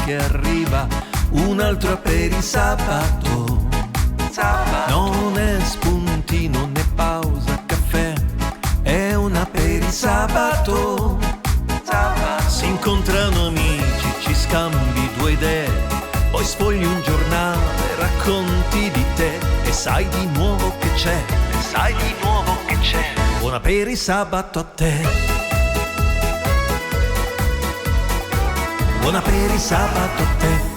che arriva, un altro per il sabato. Non è spuntino né pausa caffè, è una per il sabato. Si incontrano amici, ci scambi due idee, poi sfogli un giornale, racconti di te e sai di nuovo che c'è, buona per il sabato a te. Buona per il sabato a te.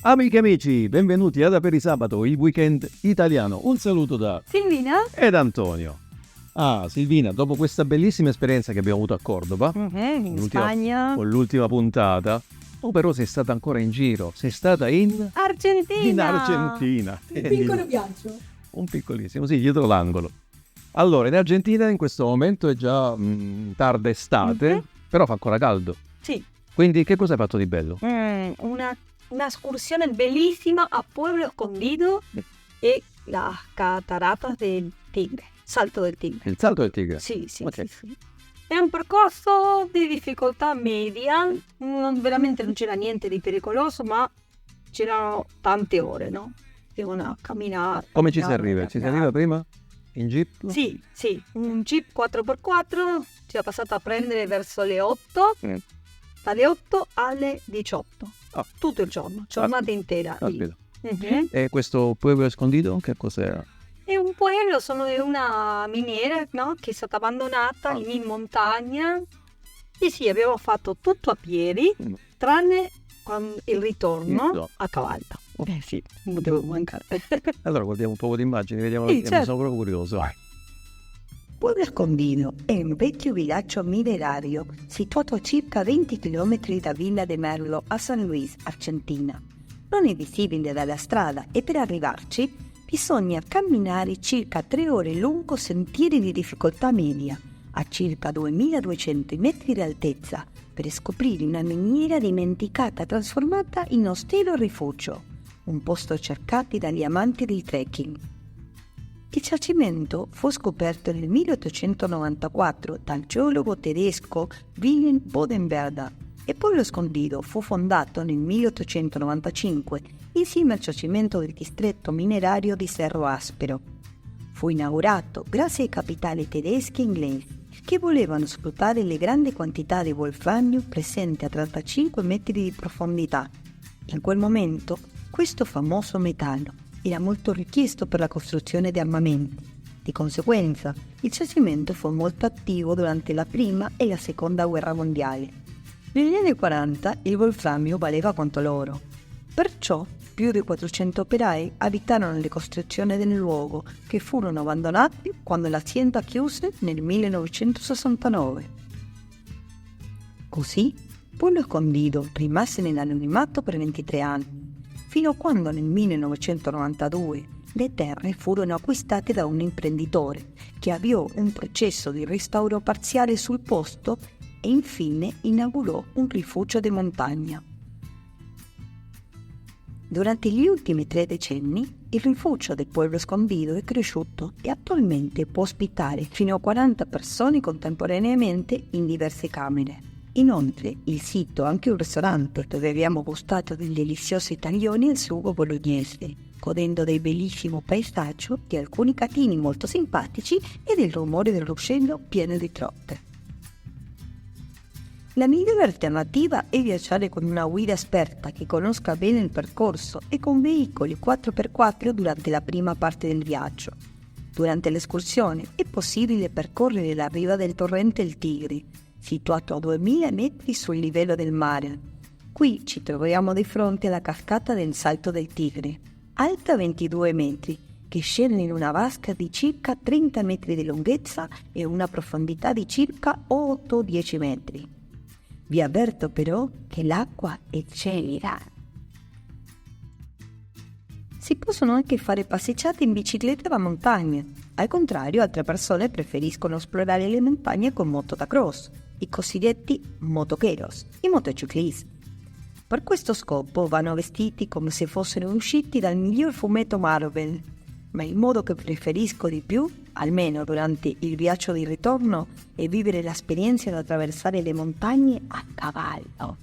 Amiche e amici, benvenuti ad Aperisabato, il weekend italiano. Un saluto da Silvina ed Antonio. Silvina, dopo questa bellissima esperienza che abbiamo avuto a Cordova, in Spagna, con l'ultima puntata, però sei stata ancora in giro, sei stata in Argentina. Un piccolo viaggio. Un piccolissimo, sì, dietro l'angolo. Allora, in Argentina in questo momento è già tarda estate, però fa ancora caldo. Sì. Quindi che cosa hai fatto di bello? Una escursione bellissima a Pueblo Escondido e las cataratas del Tigre, Salto del Tigre. Il Salto del Tigre? Sì. Okay. Sì. È un percorso di difficoltà media, veramente non c'era niente di pericoloso, ma c'erano tante ore, no? Devono camminare. Come ci si arriva? Ci si arriva prima? In jeep? Sì, un jeep 4x4 ci è passato a prendere verso le 8, dalle 8 alle 18, tutto il giorno, giornata intera. E questo Pueblo Escondido che cos'era? È un pueblo, sono di una miniera, no? Che è stata abbandonata lì in montagna. E sì, abbiamo fatto tutto a piedi, tranne il ritorno a cavallo. Sì, non potevo mancare. Allora guardiamo un po' di immagini, vediamo, certo. Sono proprio curioso. Pueblo Escondido è un vecchio villaggio minerario situato a circa 20 km da Villa de Merlo a San Luis, Argentina. Non è visibile dalla strada e per arrivarci bisogna camminare circa 3 ore lungo sentieri di difficoltà media, a circa 2200 metri di altezza, per scoprire una miniera dimenticata trasformata in ostello rifugio, un posto cercato dagli amanti del trekking. Il giacimento fu scoperto nel 1894 dal geologo tedesco Wilhelm Bodenwerder e poi lo Escondido fu fondato nel 1895 insieme al giacimento del distretto minerario di Cerro Aspero. Fu inaugurato grazie ai capitali tedeschi e inglesi che volevano sfruttare le grandi quantità di wolframio presenti a 35 metri di profondità. In quel momento questo famoso metallo era molto richiesto per la costruzione di armamenti. Di conseguenza, il giacimento fu molto attivo durante la Prima e la Seconda Guerra Mondiale. Negli anni 40 il wolframio valeva quanto l'oro. Perciò più di 400 operai abitarono le costruzioni del luogo, che furono abbandonati quando l'azienda chiuse nel 1969. Così, Pueblo Escondido rimase nell'anonimato per 23 anni, fino a quando nel 1992 le terre furono acquistate da un imprenditore che avviò un processo di restauro parziale sul posto e infine inaugurò un rifugio di montagna. Durante gli ultimi 3 decenni il rifugio del Pueblo Escondido è cresciuto e attualmente può ospitare fino a 40 persone contemporaneamente in diverse camere. Inoltre il sito ha anche un ristorante dove abbiamo gustato degli deliziosi taglioni al sugo bolognese, godendo del bellissimo paesaggio, di alcuni catini molto simpatici e del rumore del ruscello pieno di trotte. La migliore alternativa è viaggiare con una guida esperta che conosca bene il percorso e con veicoli 4x4 durante la prima parte del viaggio. Durante l'escursione è possibile percorrere la riva del torrente Il Tigre, situato a 2000 metri sul livello del mare. Qui ci troviamo di fronte alla cascata del Salto del Tigre, alta 22 metri, che scende in una vasca di circa 30 metri di lunghezza e una profondità di circa 8-10 metri. Vi avverto però che l'acqua è gelida. Si possono anche fare passeggiate in bicicletta da montagna. Al contrario, altre persone preferiscono esplorare le montagne con moto da cross, i cosiddetti motoqueros, i motociclisti. Per questo scopo vanno vestiti come se fossero usciti dal miglior fumetto Marvel, ma il modo che preferisco di più, almeno durante il viaggio di ritorno, è vivere l'esperienza di attraversare le montagne a cavallo.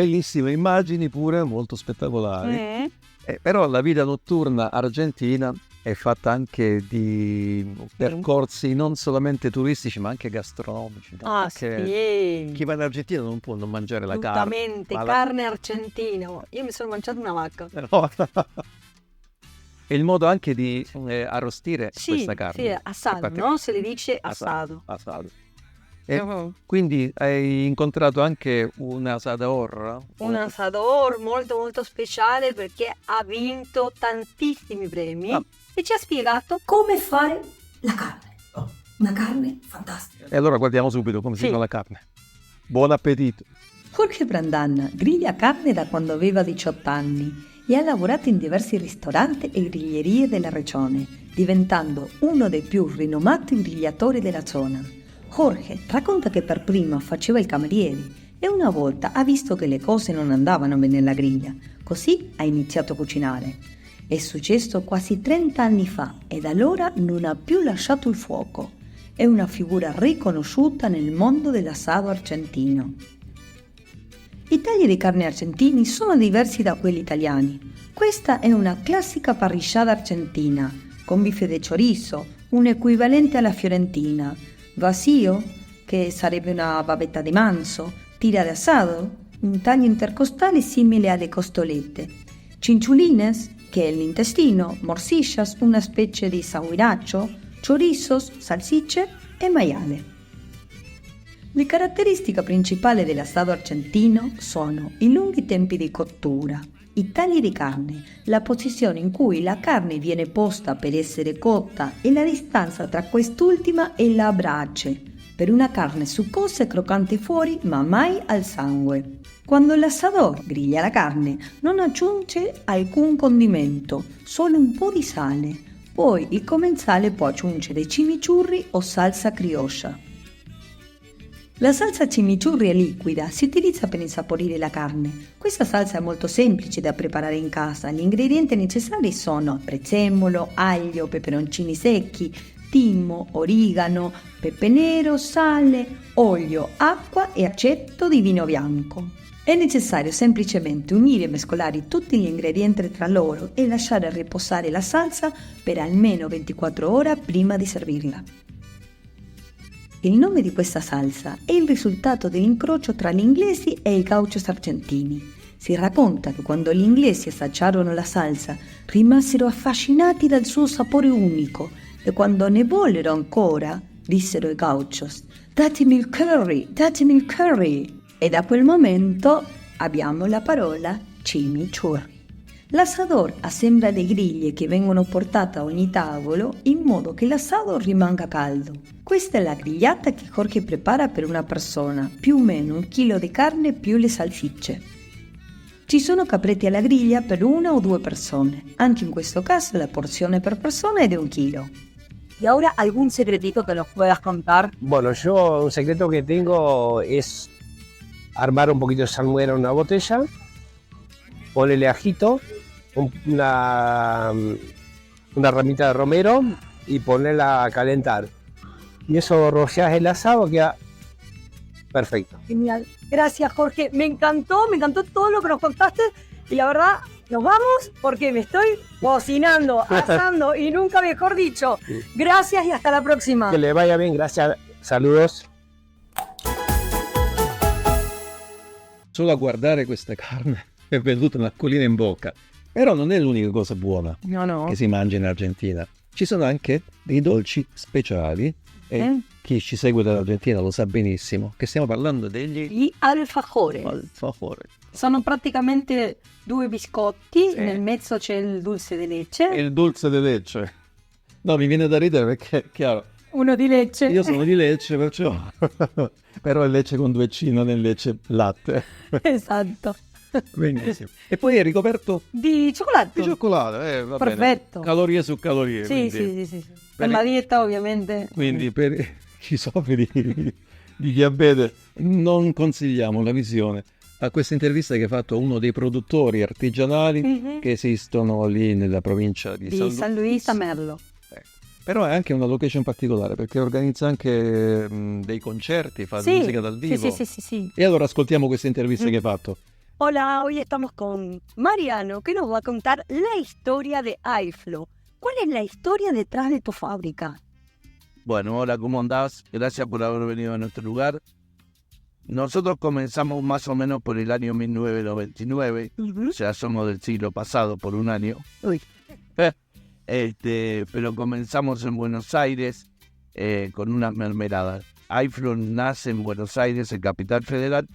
bellissime immagini pure, molto spettacolari. Però la vita notturna argentina è fatta anche di percorsi non solamente turistici ma anche gastronomici. No? Ah, Perché sì. chi va in Argentina non può non mangiare la carne. Assolutamente, ma carne argentina. Io mi sono mangiato una vacca. No. È il modo anche di arrostire Sì, questa carne. sì, assado, Infatti- no? Se le dice assado. Assado. E quindi hai incontrato anche un asador? Un asador molto molto speciale perché ha vinto tantissimi premi Ah. e ci ha spiegato Come fare la carne. Una carne fantastica. E allora guardiamo subito come si Sì. fa la carne. Buon appetito! Jorge Brandan griglia carne da quando aveva 18 anni e ha lavorato in diversi ristoranti e griglierie della regione, diventando uno dei più rinomati grigliatori della zona. Jorge racconta che per primo faceva il cameriere e una volta ha visto che le cose non andavano bene alla griglia, così ha iniziato a cucinare. È successo quasi 30 anni fa e da allora non ha più lasciato il fuoco. È una figura riconosciuta nel mondo dell'assado argentino. I tagli di carne argentini sono diversi da quelli italiani. Questa è una classica parrillada argentina, con bife de chorizo, un equivalente alla fiorentina, vacío, che sarebbe una bavetta di manzo, tira de asado, un taglio intercostale simile alle costolette, chinchulines, che è l'intestino, morcillas, una specie di sauiraccio, chorizos, salsicce e maiale. Le caratteristiche principali dell'assado argentino sono i lunghi tempi di cottura, i tagli di carne, la posizione in cui la carne viene posta per essere cotta e la distanza tra quest'ultima e la brace, per una carne succosa e croccante fuori ma mai al sangue. Quando l'assador griglia la carne non aggiunge alcun condimento, solo un po' di sale, poi il commensale può aggiungere chimichurri o salsa criolla. La salsa chimichurri è liquida, si utilizza per insaporire la carne. Questa salsa è molto semplice da preparare in casa. Gli ingredienti necessari sono prezzemolo, aglio, peperoncini secchi, timo, origano, pepe nero, sale, olio, acqua e aceto di vino bianco. È necessario semplicemente unire e mescolare tutti gli ingredienti tra loro e lasciare riposare la salsa per almeno 24 ore prima di servirla. Il nome di questa salsa è il risultato dell'incrocio tra gli inglesi e i gauchos argentini. Si racconta che quando gli inglesi assaggiarono la salsa rimasero affascinati dal suo sapore unico e quando ne vollero ancora dissero ai gauchos datemi il curry e da quel momento abbiamo la parola chimichurri. L'assador assembla le griglie che vengono portate a ogni tavolo in modo che l'assado rimanga caldo. Questa è la grigliata che Jorge prepara per una persona, più o meno 1 chilo di carne più le salsicce. Ci sono capretti alla griglia per 1 o 2 persone, anche in questo caso la porzione per persona è di 1 chilo. ¿Y ahora algún secretito que nos puedas contar? Bueno, yo un secreto que tengo es armar un poquito de salmuera en una botella, ponerle ajito, una ramita de romero y ponerla a calentar. Y eso rociás el asado, queda perfecto. Genial. Gracias, Jorge. Me encantó todo lo que nos contaste y la verdad, nos vamos porque me estoy cocinando, asando y nunca mejor dicho. Gracias y hasta la próxima. Que le vaya bien, gracias, saludos. Solo a guardare questa carne è venuta un'acquolina in bocca. Però non è l'unica cosa buona no. che si mangia in Argentina. Ci sono anche dei dolci speciali e chi ci segue dall'Argentina lo sa benissimo che stiamo parlando degli Gli alfajores. alfajores. Sono praticamente 2 biscotti, Sì. nel mezzo c'è il dulce de leche, Il dulce de leche. No, mi viene da ridere perché, chiaro, uno di leche. io sono di Lecce, perciò però è Lecce con 2 C, non è Lecce latte. Esatto. Benissimo. E poi è ricoperto Di cioccolato. di cioccolato, va Perfetto. bene. Calorie su calorie. Sì, quindi, sì. Per la dieta ovviamente. quindi per chi soffre di diabete non consigliamo la visione a questa intervista che ha fatto uno dei produttori artigianali Mhm. che esistono lì nella provincia di Di San Luis a Merlo. Però è anche una location particolare perché organizza anche dei concerti, fa Sì, musica dal vivo. sì. E allora ascoltiamo questa intervista che hai fatto. Hola, hoy estamos con Mariano, que nos va a contar la historia de iFlow. ¿Cuál es la historia detrás de tu fábrica? Bueno, hola, ¿cómo andás? Gracias por haber venido a nuestro lugar. Nosotros comenzamos más o menos por el año 1999, o sea, somos del siglo pasado por un año. Uy. Pero comenzamos en Buenos Aires con unas mermeladas. iFlow nace en Buenos Aires, en Capital Federal,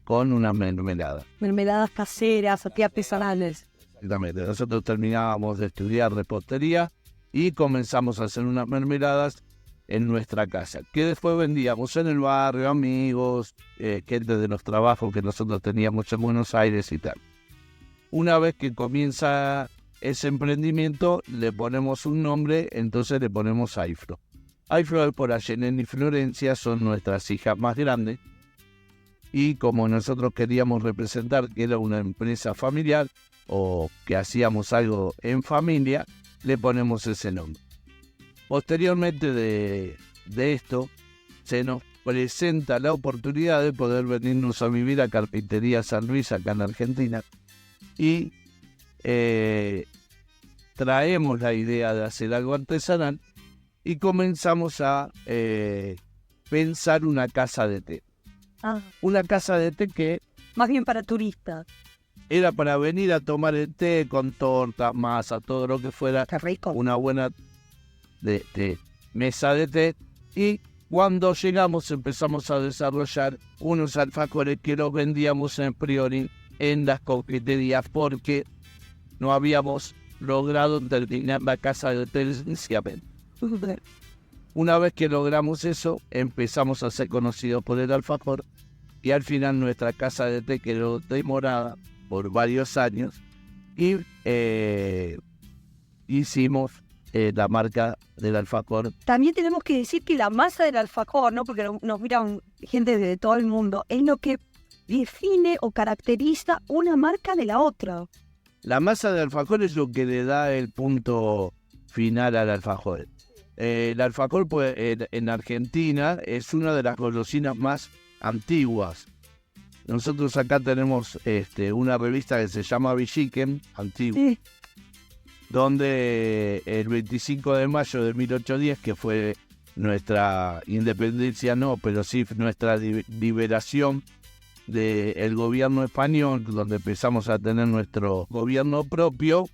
con unas mermeladas. Mermeladas caseras, aquí artesanales. Exactamente. Nosotros terminábamos de estudiar repostería y comenzamos a hacer unas mermeladas en nuestra casa, que después vendíamos en el barrio, amigos, gente de los trabajos que nosotros teníamos en Buenos Aires y tal. Una vez que comienza ese emprendimiento, le ponemos un nombre, entonces le ponemos iFlow. iFlow por Ayelen y Florencia son nuestras hijas más grandes, y como nosotros queríamos representar que era una empresa familiar o que hacíamos algo en familia, le ponemos ese nombre. Posteriormente de esto, se nos presenta la oportunidad de poder venirnos a vivir a Carpintería San Luis, acá en Argentina, y traemos la idea de hacer algo artesanal y comenzamos a pensar una casa de té. Una casa de té que Más bien para turistas. era para venir a tomar el té con tortas, masa, todo lo que fuera. Qué rico. Una buena de mesa de té, y cuando llegamos empezamos a desarrollar unos alfajores que los vendíamos en priori en las confiterías porque no habíamos logrado terminar la casa de té licenciamiento. Una vez que logramos eso, empezamos a ser conocidos por el alfajor, y al final nuestra casa de té quedó demorada por varios años y hicimos la marca del alfajor. También tenemos que decir que la masa del alfajor, ¿no? Porque nos miran gente de todo el mundo, es lo que define o caracteriza una marca de la otra. La masa de alfajor es lo que le da el punto final al alfajor. El alfajor pues, en Argentina es una de las golosinas más antiguas. Nosotros acá tenemos una revista que se llama Villiquen, antigua, Sí. donde el 25 de mayo de 1810, que fue nuestra independencia, no, pero sí nuestra liberación del gobierno español, donde empezamos a tener nuestro gobierno propio,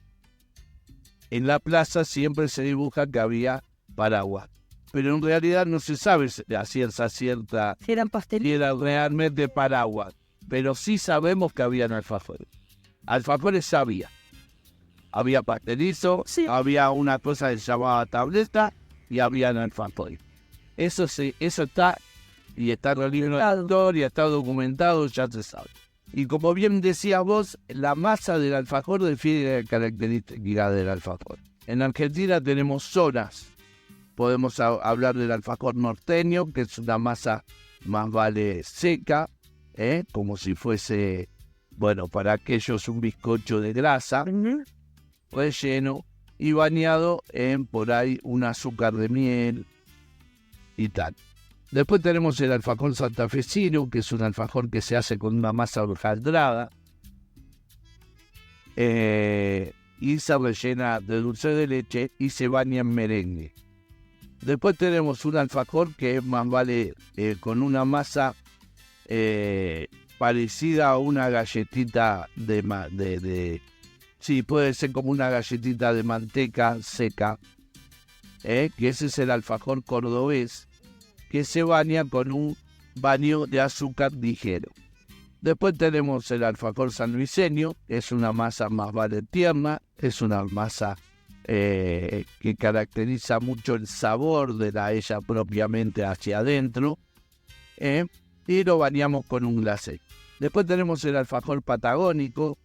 en la plaza siempre se dibuja que había paraguas. Pero en realidad no se sabe a ciencia cierta Si eran pasteles. si era realmente paraguas. Pero sí sabemos que habían alfajores. Alfajores había. Había pastelizo, Sí. había una cosa que se llamaba tableta y habían alfajores. Eso sí, eso está y está en el libro de la historia, está documentado, ya se sabe. Y como bien decías vos, la masa del alfajor define la característica del alfajor. En Argentina tenemos zonas. Podemos hablar del alfajor norteño, que es una masa más vale seca, como si fuese, bueno, para aquellos un bizcocho de grasa, relleno y bañado en por ahí un azúcar de miel y tal. Después tenemos el alfajor santafesino, que es un alfajor que se hace con una masa hojaldrada y se rellena de dulce de leche y se baña en merengue. Después tenemos un alfajor que es más vale con una masa parecida a una galletita sí, puede ser como una galletita de manteca seca, que ese es el alfajor cordobés, que se baña con un baño de azúcar ligero. Después tenemos el alfajor sanluiseño, que es una masa más vale tierna, es una masa que caracteriza mucho el sabor de la ella propiamente hacia adentro, y lo bañamos con un glacé. Después tenemos el alfajor patagónico.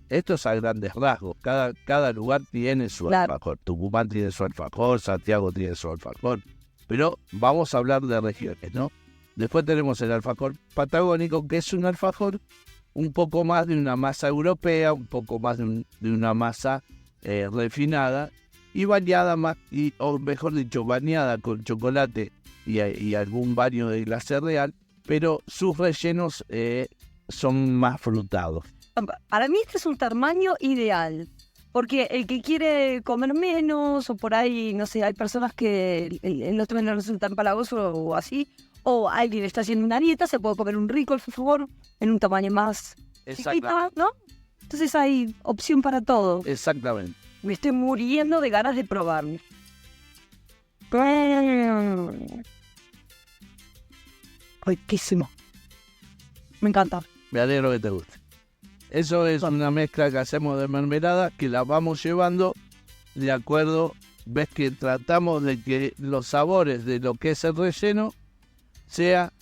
Esto es a grandes rasgos. Cada lugar tiene su alfajor. Tucumán tiene su alfajor, Santiago tiene su alfajor. Pero vamos a hablar de regiones, ¿no? Después tenemos el alfajor patagónico, que es un alfajor un poco más de una masa europea, un poco más de una masa refinada y bañada más, o mejor dicho, bañada con chocolate y algún baño de glacé real, pero sus rellenos son más frutados. para mí este es un tamaño ideal. Porque el que quiere comer menos, o por ahí, no sé, hay personas que el otro no resulta empalagoso o así, o alguien está haciendo una dieta, se puede comer un rico alfajor en un tamaño más chiquita, ¿no? Entonces hay opción para todo. Exactamente. Me estoy muriendo de ganas de probarlo. Riquísimo. Me encanta. Me alegro que te guste. Eso es una mezcla que hacemos de mermelada que la vamos llevando de acuerdo. Ves que tratamos de que los sabores de lo que es el relleno sea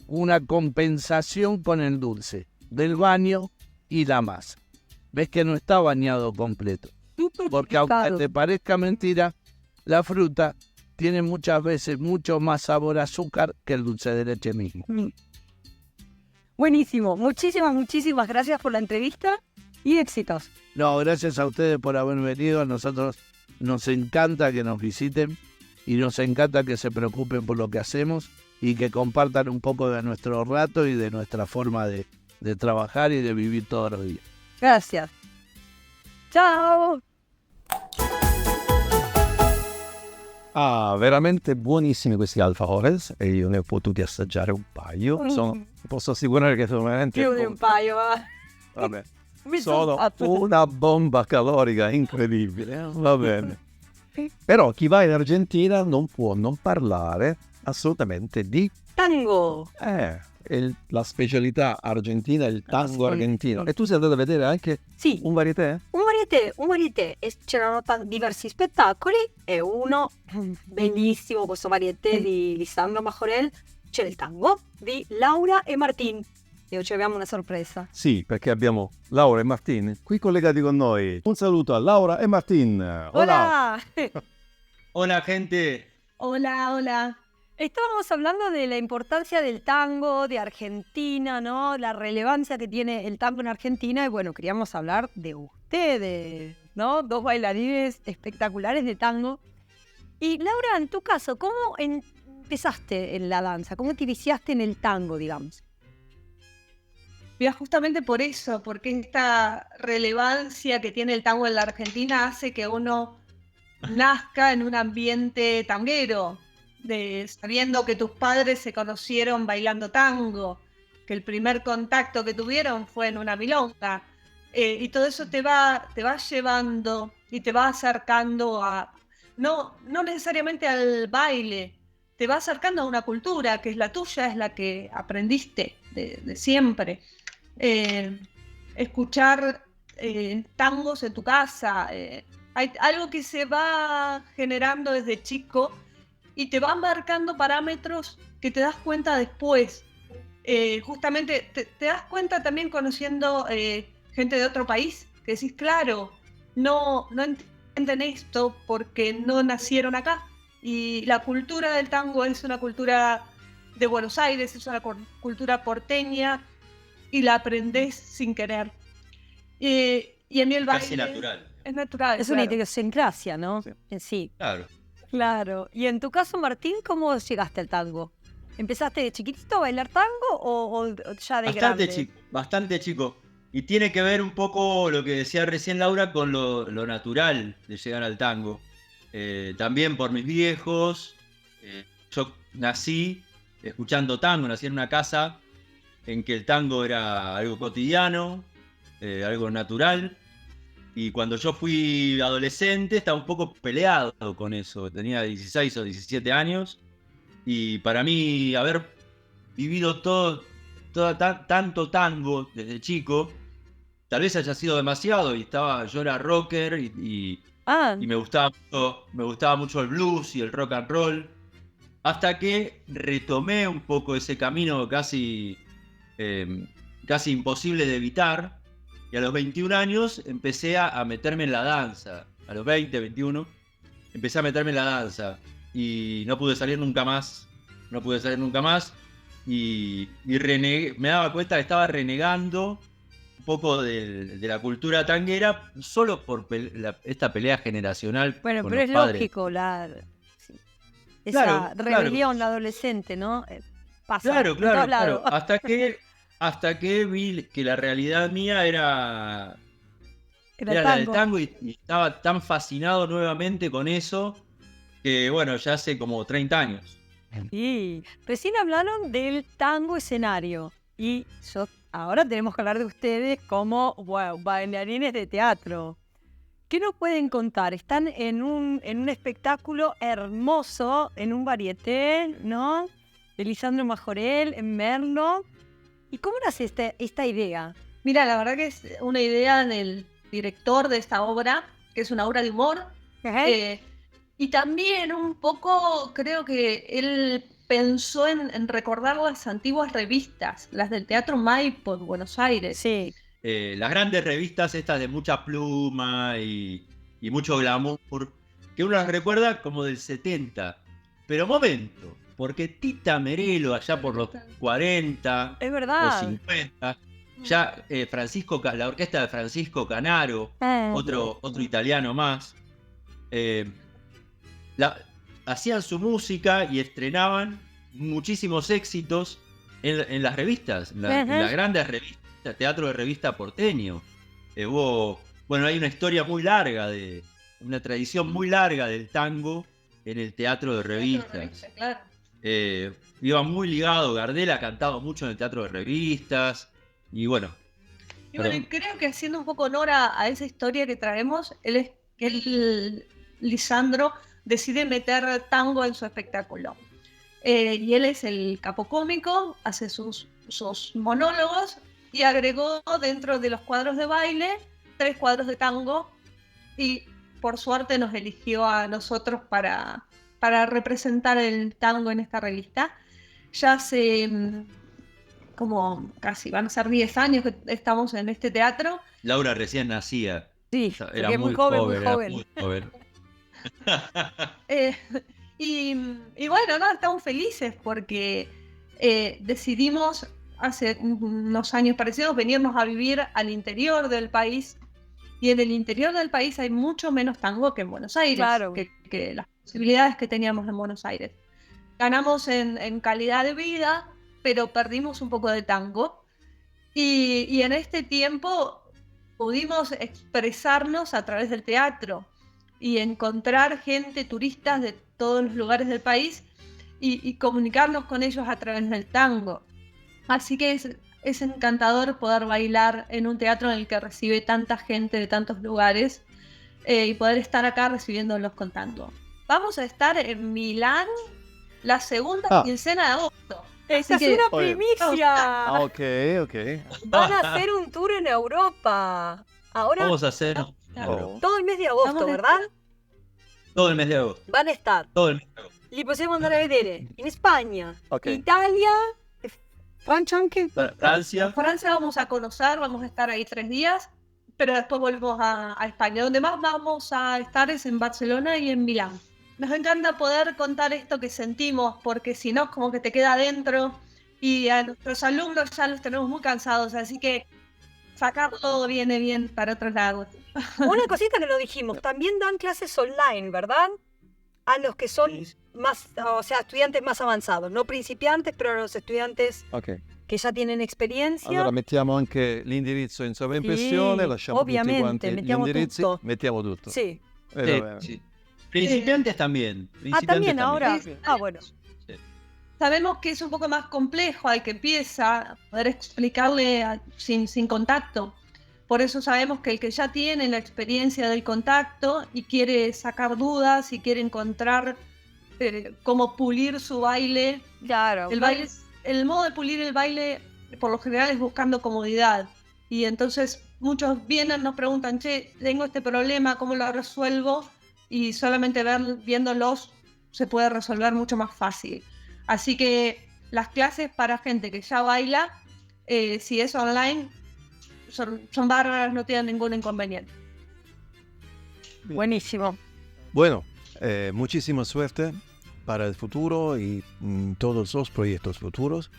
una compensación con el dulce del baño y la masa. Ves que no está bañado completo. Porque aunque te parezca mentira, la fruta tiene muchas veces mucho más sabor a azúcar que el dulce de leche mismo. Buenísimo. Muchísimas gracias por la entrevista y éxitos. No, gracias a ustedes por haber venido. A nosotros nos encanta que nos visiten y nos encanta que se preocupen por lo que hacemos y que compartan un poco de nuestro rato y de nuestra forma de trabajar y de vivir todos los días. Gracias. Ciao. Veramente buonissimi questi alfajores e io ne ho potuti assaggiare un paio. Posso assicurare che sono veramente Più di un paio, va. Vabbè, Mi sono fatto. una bomba calorica incredibile. Va bene. Però chi va in Argentina non può non parlare assolutamente di Tango. la specialità argentina è il tango argentino. E tu sei andato a vedere anche Sì. un varieté? Un varieté. C'erano diversi spettacoli e uno bellissimo, questo varieté di Sandro Majorel, c'è il tango di Laura e Martin. E oggi abbiamo una sorpresa. Sì, perché abbiamo Laura e Martin qui collegati con noi. Un saluto a Laura e Martin. Hola. Hola, gente. Hola. Estábamos hablando de la importancia del tango, de Argentina, ¿no? La relevancia que tiene el tango en Argentina. Y bueno, queríamos hablar de ustedes, ¿no? Dos bailarines espectaculares de tango. Y Laura, en tu caso, ¿cómo empezaste en la danza? ¿Cómo te iniciaste en el tango, digamos? Mira, justamente por eso, porque esta relevancia que tiene el tango en la Argentina hace que uno nazca en un ambiente tanguero, sabiendo que tus padres se conocieron bailando tango, que el primer contacto que tuvieron fue en una milonga, y todo eso te va llevando y te va acercando a, no necesariamente al baile, te va acercando a una cultura que es la tuya, es la que aprendiste de siempre. Escuchar tangos en tu casa, hay algo que se va generando desde chico y te van marcando parámetros que te das cuenta después. Justamente te das cuenta también conociendo gente de otro país, que decís, claro, no entienden esto porque no nacieron acá. Y la cultura del tango es una cultura de Buenos Aires, es una cultura porteña y la aprendés sin querer. Y en mí el baile Casi natural. es natural. Es una idiosincrasia, ¿no? Sí. En sí. Claro. Claro. Y en tu caso, Martín, ¿cómo llegaste al tango? ¿Empezaste de chiquitito a bailar tango o ya de grande? Bastante chico. Y tiene que ver un poco lo que decía recién Laura con lo natural de llegar al tango. También por mis viejos. Yo nací escuchando tango, nací en una casa en que el tango era algo cotidiano, algo natural. Y cuando yo fui adolescente estaba un poco peleado con eso. Tenía 16 o 17 años. Y para mí haber vivido tanto tango desde chico, tal vez haya sido demasiado. Y yo era rocker y me gustaba mucho el blues y el rock and roll. Hasta que retomé un poco ese camino casi imposible de evitar. Y a los 21 años empecé a meterme en la danza. A los 20, 21, empecé a meterme en la danza. Y no pude salir nunca más. Y me daba cuenta que estaba renegando un poco de la cultura tanguera solo por esta pelea generacional. Bueno, con pero los es padres. lógico esa Claro, rebelión adolescente, ¿no? Pasa Claro. en todos lados. Hasta que hasta que vi que la realidad mía era Era la del tango. tango y estaba tan fascinado nuevamente con eso que, bueno, ya hace como 30 años. Y recién hablaron del tango escenario. Y ahora tenemos que hablar de ustedes como bailarines de teatro. ¿Qué nos pueden contar? Están en un espectáculo hermoso, en un varieté, ¿no? De Lisandro Majorel, en Merlo. ¿Y cómo nace esta idea? Mira, la verdad que es una idea del director de esta obra, que es una obra de humor. Y también un poco creo que él pensó en recordar las antiguas revistas, las del Teatro Maipo en Buenos Aires. Sí. Las grandes revistas estas de mucha pluma y mucho glamour, que uno las recuerda como del 70. Pero momento, porque Tita Merelo allá por los 40 Es o verdad. 50, ya la orquesta de Francisco Canaro, otro italiano más, hacían su música y estrenaban muchísimos éxitos en las revistas, en las grandes revistas, teatro de revista porteño. Hay una historia muy larga, una tradición muy larga del tango en el teatro de revistas. Claro. Iba muy ligado, Gardel ha cantado mucho en el teatro de revistas, y bueno. Y bueno, creo que haciendo un poco honor a esa historia que traemos, Lisandro decide meter tango en su espectáculo. Y él es el capocómico, hace sus monólogos y agregó dentro de los cuadros de baile 3 cuadros de tango y por suerte nos eligió a nosotros para representar el tango en esta revista. Ya hace como casi van a ser 10 años que estamos en este teatro. Laura recién nacía. Sí, era muy joven. Era muy joven. Y bueno, no, estamos felices porque decidimos hace unos años parecidos venirnos a vivir al interior del país, y en el interior del país hay mucho menos tango que en Buenos Aires, Claro. que las posibilidades que teníamos en Buenos Aires. Ganamos en calidad de vida, pero perdimos un poco de tango, y en este tiempo pudimos expresarnos a través del teatro y encontrar gente, turistas de todos los lugares del país y comunicarnos con ellos a través del tango. Así que es encantador poder bailar en un teatro en el que recibe tanta gente de tantos lugares y poder estar acá recibiéndolos con tango. Vamos a estar en Milán la segunda quincena de agosto. ¡Esa es una primicia! Ok. Van a hacer un tour en Europa. Ahora, Vamos a hacer todo el mes de agosto, ¿verdad? todo el mes de agosto. Van a estar. Todo el mes de agosto. Li possiamo andare a vedere in Spagna, Ok. Italia, Francia anche. Francia. Francia vamos a conocer, vamos a estar ahí 3 días, pero después volvemos a España. Donde más vamos a estar es en Barcelona y en Milán. Nos encanta poder contar esto que sentimos, porque si no, como que te queda adentro, y a nuestros alumnos ya los tenemos muy cansados, así que sacarlo viene bien para otros lados. Una cosita que no dijimos, también dan clases online, ¿verdad? A los que son más, o sea, estudiantes más avanzados, no principiantes, pero a los estudiantes Ok. che già tienen experiencia. Allora mettiamo anche l'indirizzo in sovraimpressione, Sì, lasciamo tutti ovviamente, quanti gli mettiamo indirizzi, tutto. mettiamo tutto. Sí. Bene. Sí. Principiantes también. También ahora. Sí. Bueno. Sabemos que es un poco más complejo al que empieza a poder explicarle sin contacto. Por eso sabemos que el que ya tiene la experiencia del contacto y quiere sacar dudas y quiere encontrar cómo pulir su baile. Claro. El modo de pulir el baile por lo general es buscando comodidad. Y entonces muchos vienen, nos preguntan, che, tengo este problema, ¿cómo lo resuelvo? Y solamente viéndolos se puede resolver mucho más fácil. Así que las clases para gente que ya baila, si es online, son bárbaras, no tienen ningún inconveniente. Buenísimo. Bueno, muchísima suerte para el futuro y todos los proyectos futuros.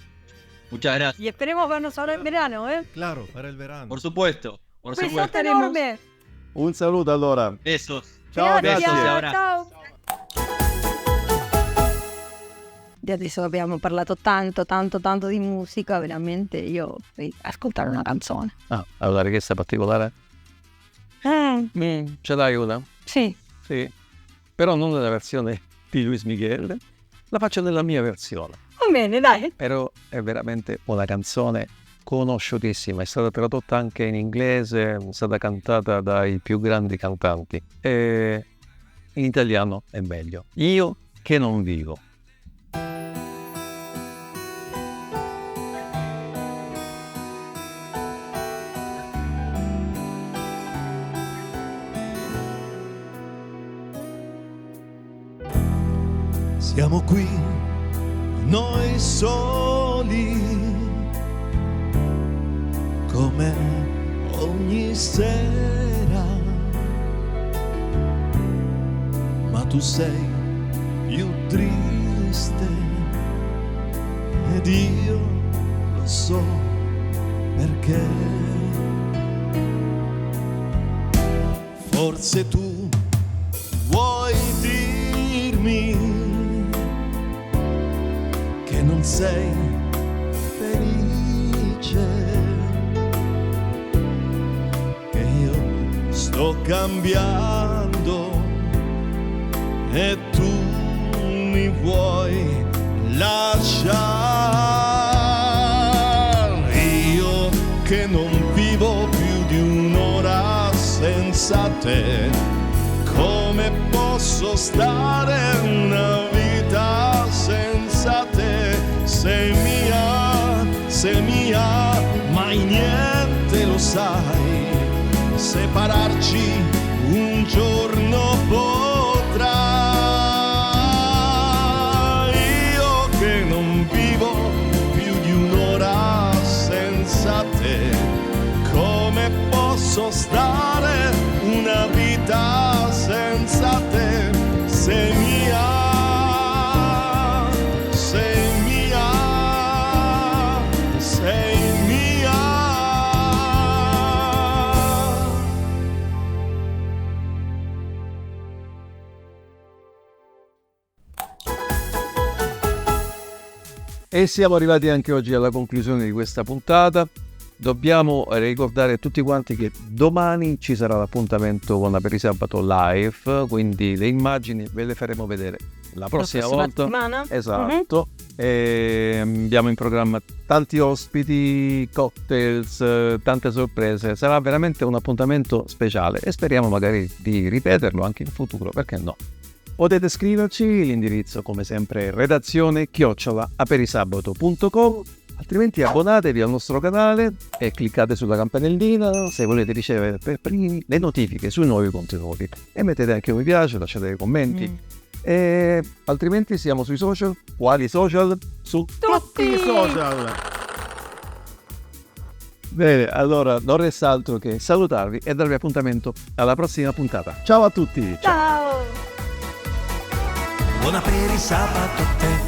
Muchas gracias. Y esperemos vernos ahora en verano, ¿eh? Claro, para el verano. Por supuesto. Por Un besote supuesto. enorme. Un saluto allora. Besos. Ciao, Gracias. grazie. Gracias. Ciao. adesso abbiamo parlato tanto di musica, veramente io vorrei ascoltare una canzone. Hai una richiesta particolare? Ce l'hai una? Sì. Sì, però non nella versione di Luis Miguel, la faccio nella mia versione. Va bene, dai. Però è veramente una canzone conosciutissima, è stata tradotta anche in inglese, è stata cantata dai più grandi cantanti e in italiano è meglio. Io che non vivo. Siamo qui, noi soli, come ogni sera, ma tu sei più triste ed io lo so perché. Forse tu vuoi dirmi che non sei felice, che io sto cambiando e tu mi vuoi lasciare. Io che non vivo più di un'ora senza te, come posso stare una vita senza te? Sei mia, mai niente lo sai, separarci un giorno potrà. Io che non vivo più di un'ora senza te, come posso stare una vita senza te? Sei mia. E siamo arrivati anche oggi alla conclusione di questa puntata. Dobbiamo ricordare a tutti quanti che domani ci sarà l'appuntamento con Aperisabato live, quindi le immagini ve le faremo vedere la prossima volta. Settimana. Esatto. E abbiamo in programma tanti ospiti, cocktails, tante sorprese. Sarà veramente un appuntamento speciale e speriamo magari di ripeterlo anche in futuro, perché no? Potete scriverci, l'indirizzo come sempre è redazione@aperisabato.com, altrimenti abbonatevi al nostro canale e cliccate sulla campanellina se volete ricevere per primi le notifiche sui nuovi contenuti e mettete anche un mi piace, lasciate dei commenti e altrimenti siamo sui social. Quali social? Su tutti i social. Bene, allora non resta altro che salutarvi e darvi appuntamento alla prossima puntata. Ciao a tutti! Ciao! Buon aperisabato a te.